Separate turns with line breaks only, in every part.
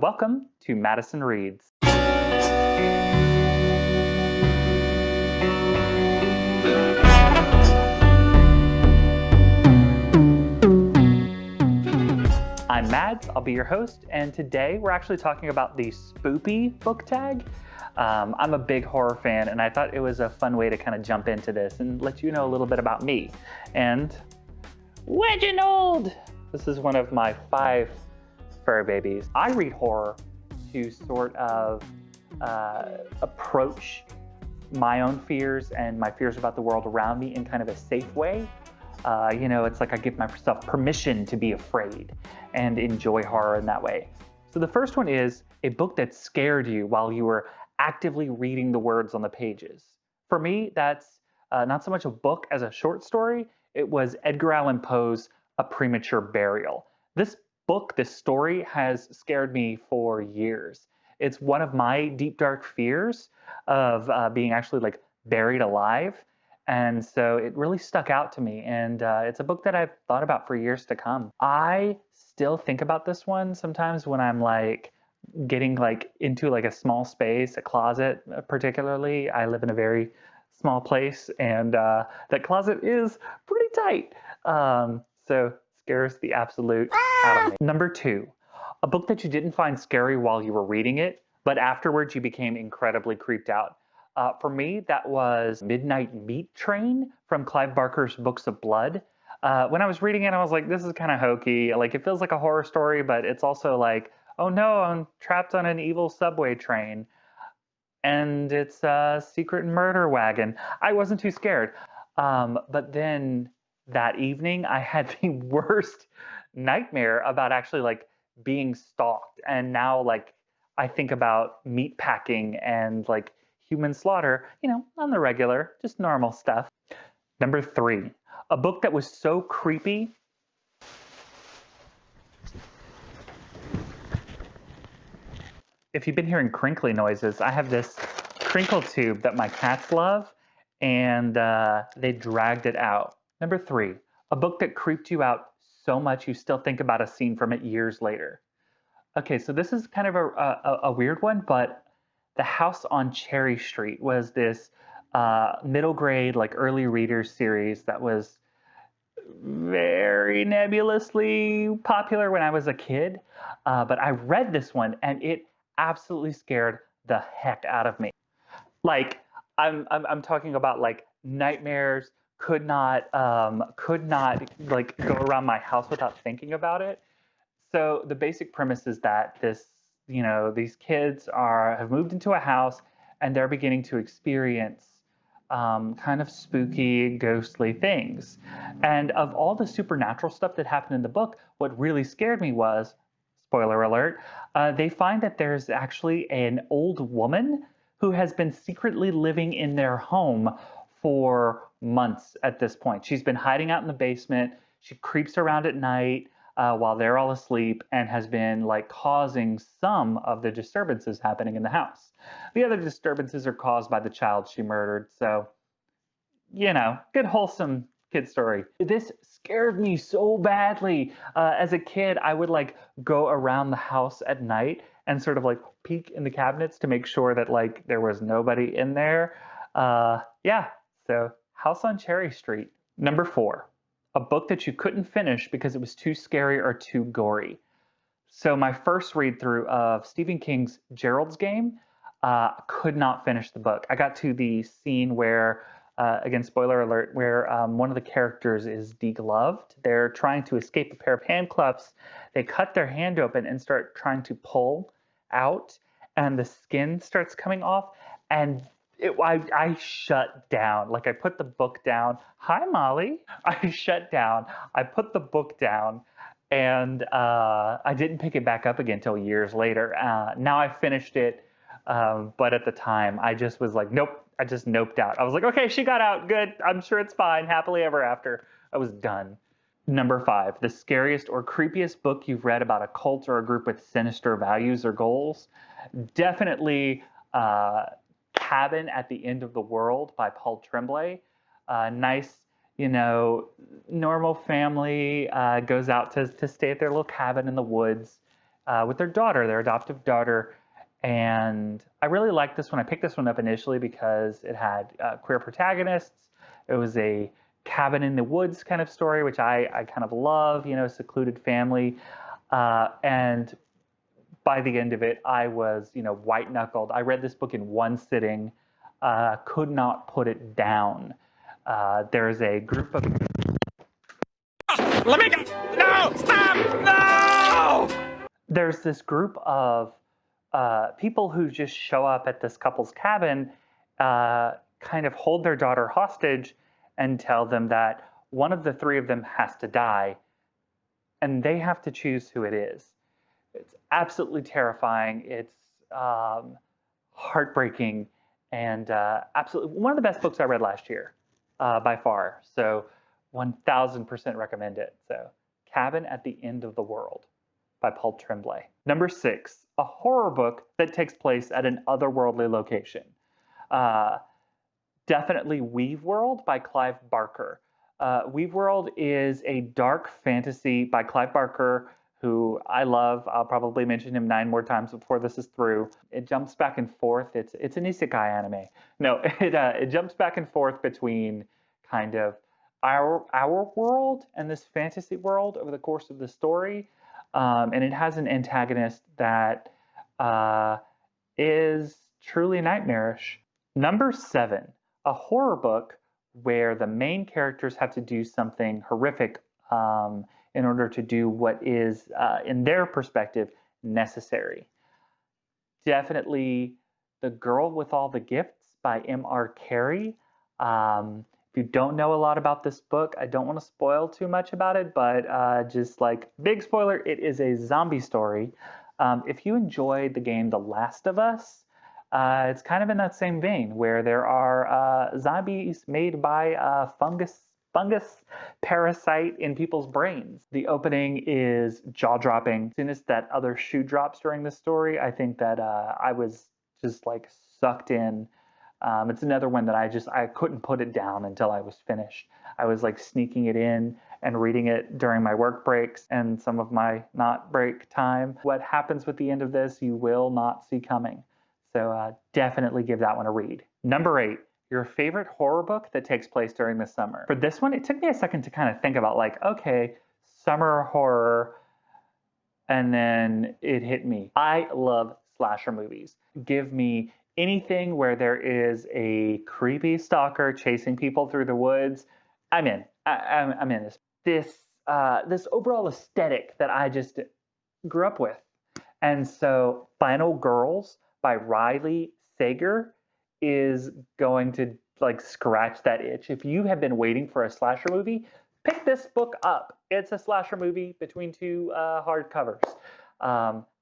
Welcome to Madison Reads. I'm Mads, I'll be your host, and today we're actually talking about the Spoopy Booktag. I'm a big horror fan, and I thought it was a fun way to kind of jump into this and let you know a little bit about me. And Wedge and Old! This is one of my 5 fur babies. I read horror to sort of approach my own fears and my fears about the world around me in kind of a safe way. It's like I give myself permission to be afraid and enjoy horror in that way. So the first one is a book that scared you while you were actively reading the words on the pages. For me, that's not so much a book as a short story. It was Edgar Allan Poe's A Premature Burial. This story has scared me for years. It's one of my deep, dark fears of being actually like buried alive. And so it really stuck out to me. And it's a book that I've thought about for years to come. I still think about this one sometimes when I'm like getting like into like a small space, a closet particularly. I live in a very small place and that closet is pretty tight. So scares the absolute out of me. Number 2, a book that you didn't find scary while you were reading it, but afterwards you became incredibly creeped out. For me, that was Midnight Meat Train from Clive Barker's Books of Blood. When I was reading it, I was like, this is kind of hokey. Like, it feels like a horror story, but it's also like, oh no, I'm trapped on an evil subway train. And it's a secret murder wagon. I wasn't too scared. But then that evening, I had the worst nightmare about actually like being stalked. And now like I think about meat packing and like human slaughter, on the regular, just normal stuff. Number 3, a book that was so creepy. If you've been hearing crinkly noises, I have this crinkle tube that my cats love, and they dragged it out. Number 3, a book that creeped you out so much you still think about a scene from it years later. Okay, so this is kind of a weird one, but The House on Cherry Street was this middle grade, like early readers series that was very nebulously popular when I was a kid. But I read this one and it absolutely scared the heck out of me. Like I'm talking about like nightmares, could not like go around my house without thinking about it. So the basic premise is that these kids have moved into a house and they're beginning to experience kind of spooky, ghostly things. And of all the supernatural stuff that happened in the book, what really scared me was, spoiler alert, they find that there's actually an old woman who has been secretly living in their home for months at this point. She's been hiding out in the basement. She creeps around at night while they're all asleep and has been like causing some of the disturbances happening in the house. The other disturbances are caused by the child she murdered. So, good wholesome kid story. This scared me so badly. As a kid, I would like go around the house at night and sort of like peek in the cabinets to make sure that like there was nobody in there. So House on Cherry Street. Number 4. A book that you couldn't finish because it was too scary or too gory. So my first read through of Stephen King's Gerald's Game, could not finish the book. I got to the scene where, again, spoiler alert, where one of the characters is degloved. They're trying to escape a pair of handcuffs. They cut their hand open and start trying to pull out, and the skin starts coming off, and I shut down. Like I put the book down. Hi, Molly. I shut down. I put the book down, and I didn't pick it back up again until years later. Now I finished it, but at the time I just was like, nope. I just noped out. I was like, okay, she got out. Good. I'm sure it's fine. Happily ever after. I was done. Number 5, the scariest or creepiest book you've read about a cult or a group with sinister values or goals. Definitely Cabin at the End of the World by Paul Tremblay. Nice, normal family goes out to stay at their little cabin in the woods. with their adoptive daughter. And I really liked this one. I picked this one up initially because it had queer protagonists. It was a cabin in the woods kind of story, which I kind of love, secluded family. And by the end of it, I was, white knuckled. I read this book in one sitting, could not put it down. There's a group of.
Let me go! No! Stop! No!
There's this group of people who just show up at this couple's cabin, kind of hold their daughter hostage and tell them that one of the three of them has to die, and they have to choose who it is. It's absolutely terrifying. It's heartbreaking, and absolutely one of the best books I read last year, by far. So 1000% recommend it. So Cabin at the End of the World by Paul Tremblay. Number 6, a horror book that takes place at an otherworldly location. Definitely Weaveworld by Clive Barker. Weaveworld is a dark fantasy by Clive Barker, who I love. I'll probably mention him 9 more times before this is through. It jumps back and forth. It's an isekai anime. No, it jumps back and forth between kind of our world and this fantasy world over the course of the story. And it has an antagonist that is truly nightmarish. Number 7, a horror book where the main characters have to do something horrific in order to do what is, in their perspective, necessary. Definitely The Girl with All the Gifts by M.R. Carey. If you don't know a lot about this book, I don't want to spoil too much about it, but just like big spoiler, it is a zombie story. If you enjoyed the game The Last of Us, it's kind of in that same vein where there are zombies made by fungus parasite in people's brains. The opening is jaw-dropping. As soon as that other shoe drops during the story, I think that I was just like sucked in. It's another one that I couldn't put it down until I was finished. I was like sneaking it in and reading it during my work breaks and some of my not break time. What happens with the end of this, you will not see coming. So definitely give that one a read. Number 8, your favorite horror book that takes place during the summer. For this one, it took me a second to kind of think about like, okay, summer horror, and then it hit me. I love slasher movies. Give me anything where there is a creepy stalker chasing people through the woods. I'm in. I'm in this overall aesthetic that I just grew up with. And so Final Girls by Riley Sager is going to like scratch that itch. If you have been waiting for a slasher movie, pick this book up. It's a slasher movie between 2 hardcovers.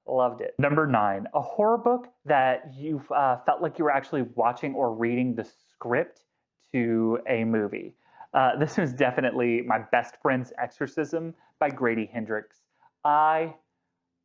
Loved it. Number 9, a horror book that you felt like you were actually watching or reading the script to a movie. This was definitely my best friend's Exorcism by Grady Hendrix. I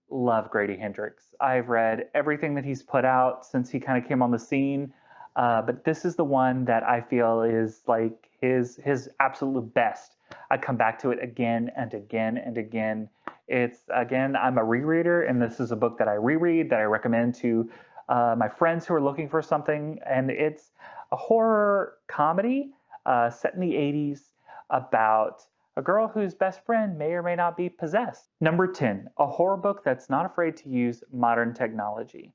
love Grady Hendrix. I've read everything that he's put out since he kind of came on the scene, but this is the one that I feel is like his absolute best. I come back to it again and again and again. It's, again, I'm a rereader, and this is a book that I reread, that I recommend to my friends who are looking for something. And it's a horror comedy set in the 80s about a girl whose best friend may or may not be possessed. Number 10, a horror book that's not afraid to use modern technology.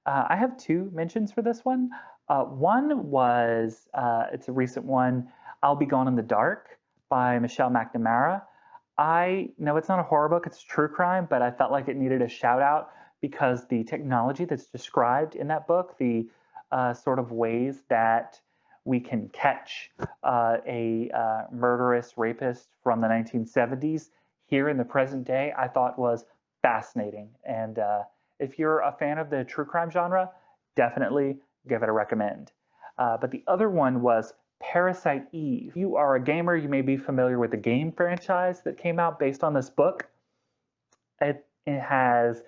I have 2 mentions for this one. One was, it's a recent one, I'll Be Gone in the Dark by Michelle McNamara. I know it's not a horror book, it's true crime, but I felt like it needed a shout out because the technology that's described in that book, the sort of ways that we can catch a murderous rapist from the 1970s here in the present day, I thought was fascinating. And if you're a fan of the true crime genre, definitely give it a recommend. But the other one was Parasite Eve. If you are a gamer, you may be familiar with the game franchise that came out based on this book. It has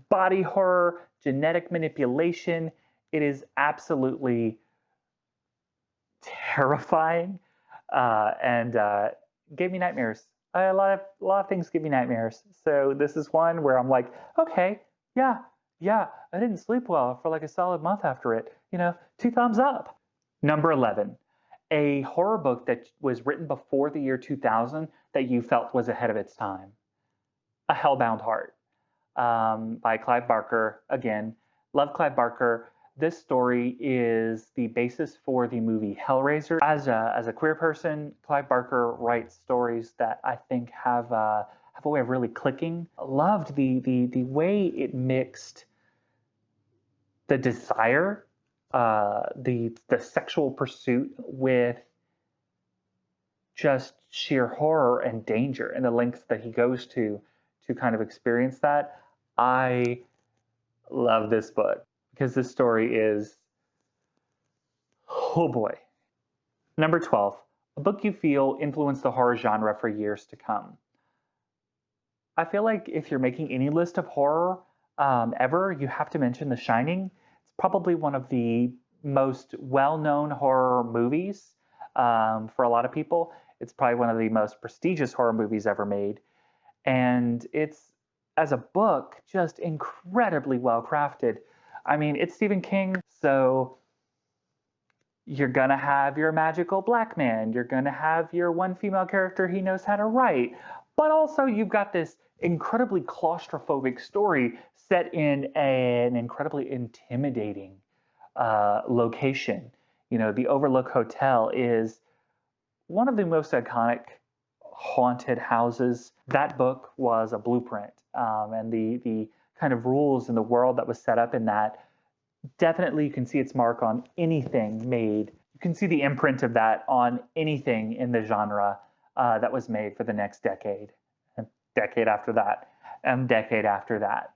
body horror, genetic manipulation. It is absolutely terrifying and gave me nightmares A lot of things give me nightmares. So this is one where I'm like, okay, yeah, I didn't sleep well for like a solid month after it. 2 thumbs up. Number 11, a horror book that was written before the year 2000 that you felt was ahead of its time. A Hellbound Heart, by Clive Barker. Again, love Clive Barker. This story is the basis for the movie Hellraiser. As a queer person, Clive Barker writes stories that I think have a way of really clicking. Loved the way it mixed the desire, the sexual pursuit with just sheer horror and danger, and the lengths that he goes to kind of experience that. I love this book because this story is, oh boy. Number 12, a book you feel influenced the horror genre for years to come. I feel like if you're making any list of horror ever, you have to mention The Shining. It's probably one of the most well-known horror movies for a lot of people. It's probably one of the most prestigious horror movies ever made. And it's, as a book, just incredibly well crafted. I mean, it's Stephen King, so you're gonna have your magical black man, you're gonna have your one female character he knows how to write, but also you've got this incredibly claustrophobic story set in an incredibly intimidating location. The Overlook Hotel is one of the most iconic haunted houses. That book was a blueprint, and the kind of rules in the world that was set up in that, definitely you can see its mark on anything made. You can see the imprint of that on anything in the genre that was made for the next decade, and decade after that, and decade after that.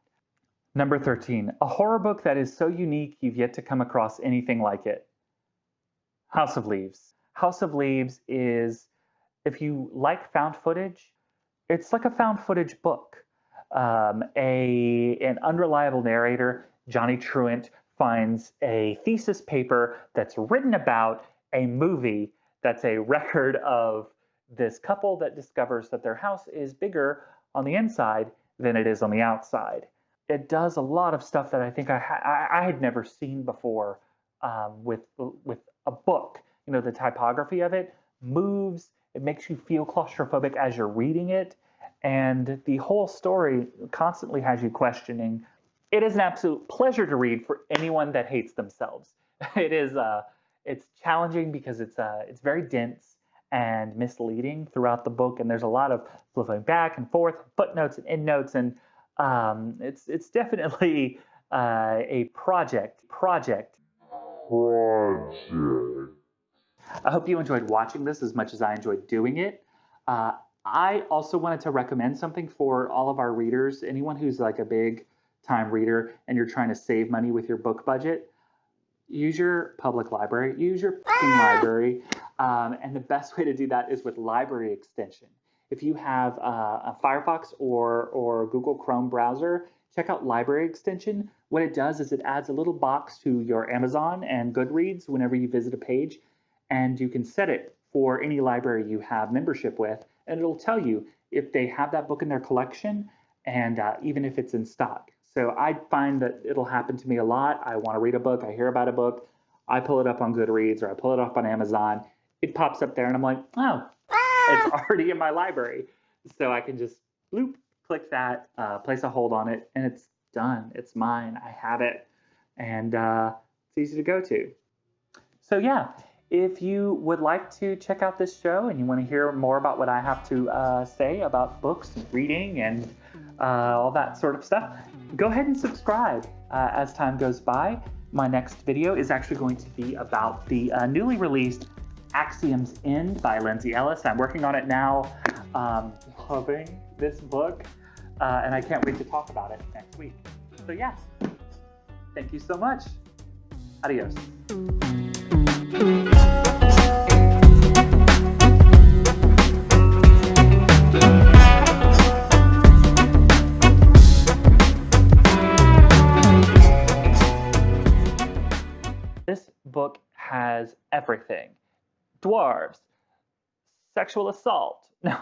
Number 13, a horror book that is so unique you've yet to come across anything like it. House of Leaves. House of Leaves is, if you like found footage, it's like a found footage book. An unreliable narrator, Johnny Truant, finds a thesis paper that's written about a movie that's a record of this couple that discovers that their house is bigger on the inside than it is on the outside. It does a lot of stuff that I think I had never seen before with a book. The typography of it moves. It makes you feel claustrophobic as you're reading it. And the whole story constantly has you questioning. It is an absolute pleasure to read for anyone that hates themselves. It's challenging because it's very dense and misleading throughout the book, and there's a lot of flipping back and forth, footnotes and endnotes, and it's definitely a project. I hope you enjoyed watching this as much as I enjoyed doing it. I also wanted to recommend something for all of our readers. Anyone who's like a big time reader and you're trying to save money with your book budget, use your public library, use your library. And the best way to do that is with library extension. If you have a Firefox or Google Chrome browser, check out library extension. What it does is it adds a little box to your Amazon and Goodreads whenever you visit a page, and you can set it for any library you have membership with, and it'll tell you if they have that book in their collection and even if it's in stock. So I find that it'll happen to me a lot. I want to read a book, I hear about a book, I pull it up on Goodreads or I pull it up on Amazon. It pops up there and I'm like, oh, it's already in my library. So I can just bloop, click that, place a hold on it, and it's done. It's mine. I have it. And it's easy to go to. So yeah, if you would like to check out this show and you want to hear more about what I have to say about books and reading and all that sort of stuff, go ahead and subscribe as time goes by. My next video is actually going to be about the newly released Axiom's End by Lindsay Ellis. I'm working on it now. Loving this book, and I can't wait to talk about it next week. So yeah, thank you so much. Adios. This book has everything. Dwarves, sexual assault. No.